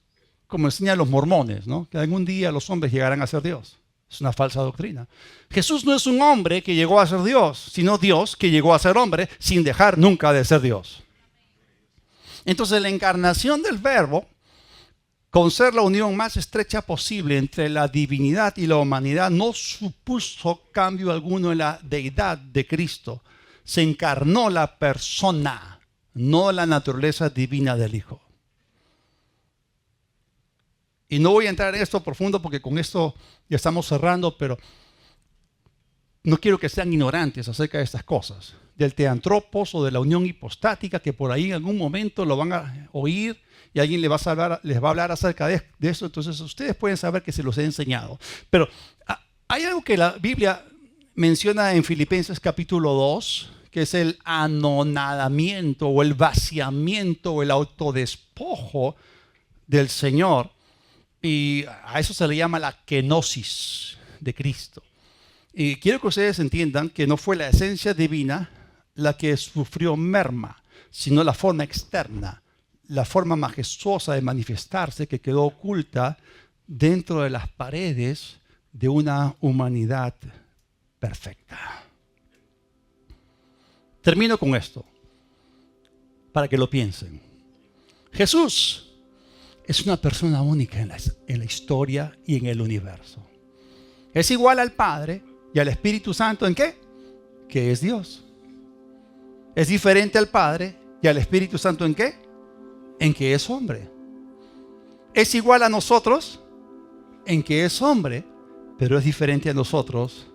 Speaker 1: como enseñan los mormones, ¿no? Que algún día los hombres llegarán a ser Dios. Es una falsa doctrina. Jesús no es un hombre que llegó a ser Dios, sino Dios que llegó a ser hombre sin dejar nunca de ser Dios. Entonces la encarnación del Verbo, con ser la unión más estrecha posible entre la divinidad y la humanidad, no supuso cambio alguno en la deidad de Cristo. Se encarnó la persona, no la naturaleza divina del Hijo. Y no voy a entrar en esto profundo porque con esto ya estamos cerrando, pero no quiero que sean ignorantes acerca de estas cosas, del teantropos o de la unión hipostática, que por ahí en algún momento lo van a oír y alguien les va a hablar acerca de eso. Entonces ustedes pueden saber que se los he enseñado. Pero hay algo que la Biblia menciona en Filipenses capítulo 2, que es el anonadamiento o el vaciamiento o el autodespojo del Señor. Y a eso se le llama la kenosis de Cristo. Y quiero que ustedes entiendan que no fue la esencia divina la que sufrió merma, sino la forma externa, la forma majestuosa de manifestarse que quedó oculta dentro de las paredes de una humanidad perfecta. Termino con esto, para que lo piensen. Jesús es una persona única en la historia y en el universo. Es igual al Padre y al Espíritu Santo, ¿en qué? Que es Dios. Es diferente al Padre y al Espíritu Santo, ¿en qué? En que es hombre. Es igual a nosotros en que es hombre, pero es diferente a nosotros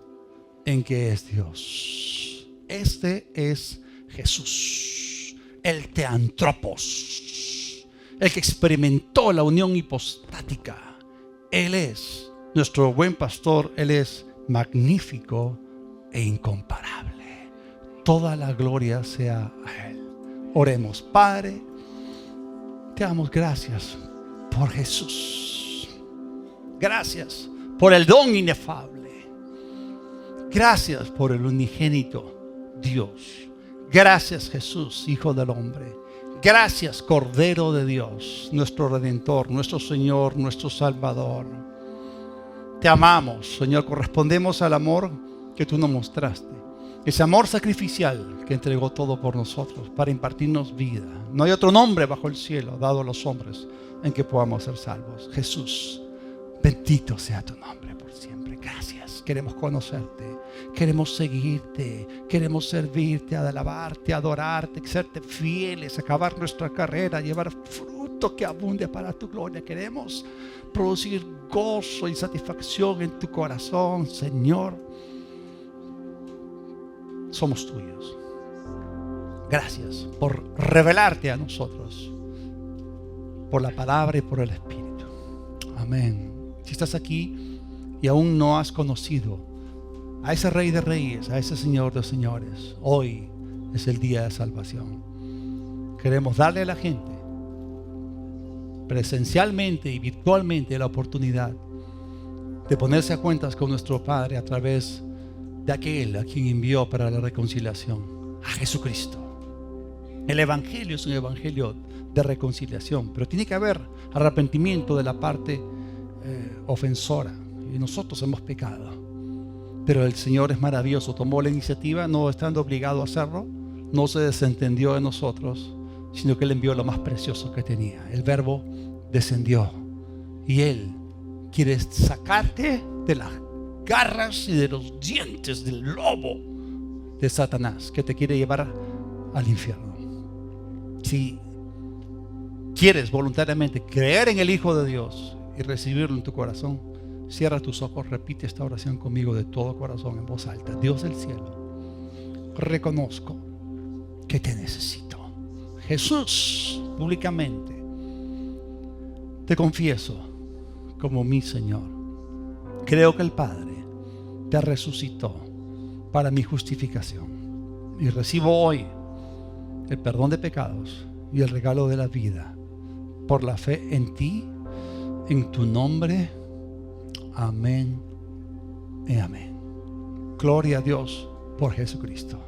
Speaker 1: en que es Dios. Este es Jesús, el teantropos, el que experimentó la unión hipostática. Él es nuestro buen pastor, Él es magnífico e incomparable. Toda la gloria sea a Él. Oremos. Padre, te damos gracias por Jesús. Gracias por el don inefable. Gracias por el unigénito Dios. Gracias, Jesús, Hijo del Hombre. Gracias, Cordero de Dios, nuestro Redentor, nuestro Señor, nuestro Salvador. Te amamos, Señor, correspondemos al amor que tú nos mostraste. Ese amor sacrificial que entregó todo por nosotros para impartirnos vida. No hay otro nombre bajo el cielo dado a los hombres en que podamos ser salvos. Jesús, bendito sea tu nombre por siempre. Gracias. Queremos conocerte, queremos seguirte, queremos servirte, alabarte, adorarte, serte fieles, acabar nuestra carrera, llevar fruto que abunde para tu gloria. Queremos producir gozo y satisfacción en tu corazón, Señor. Somos tuyos. Gracias por revelarte a nosotros, por la palabra y por el Espíritu. Amén. Si estás aquí y aún no has conocido a ese Rey de Reyes, a ese Señor de Señores, hoy es el día de salvación. queremos darle a la gente presencialmente y virtualmente la oportunidad de ponerse a cuentas con nuestro Padre a través de aquel a quien envió para la reconciliación, a Jesucristo. El Evangelio es un evangelio de reconciliación, pero tiene que haber arrepentimiento de la parte ofensora, y nosotros hemos pecado. Pero el Señor es maravilloso, tomó la iniciativa, no estando obligado a hacerlo, no se desentendió de nosotros, sino que Él envió lo más precioso que tenía. El Verbo descendió y Él quiere sacarte de las garras y de los dientes del lobo de Satanás, que te quiere llevar al infierno. Si quieres voluntariamente creer en el Hijo de Dios y recibirlo en tu corazón, cierra tus ojos, repite esta oración conmigo de todo corazón en voz alta. Dios del cielo, reconozco que te necesito. Jesús, públicamente te confieso como mi Señor. Creo que el Padre te resucitó para mi justificación y recibo hoy el perdón de pecados y el regalo de la vida por la fe en ti, en tu nombre. Amén y amén. Gloria a Dios por Jesucristo.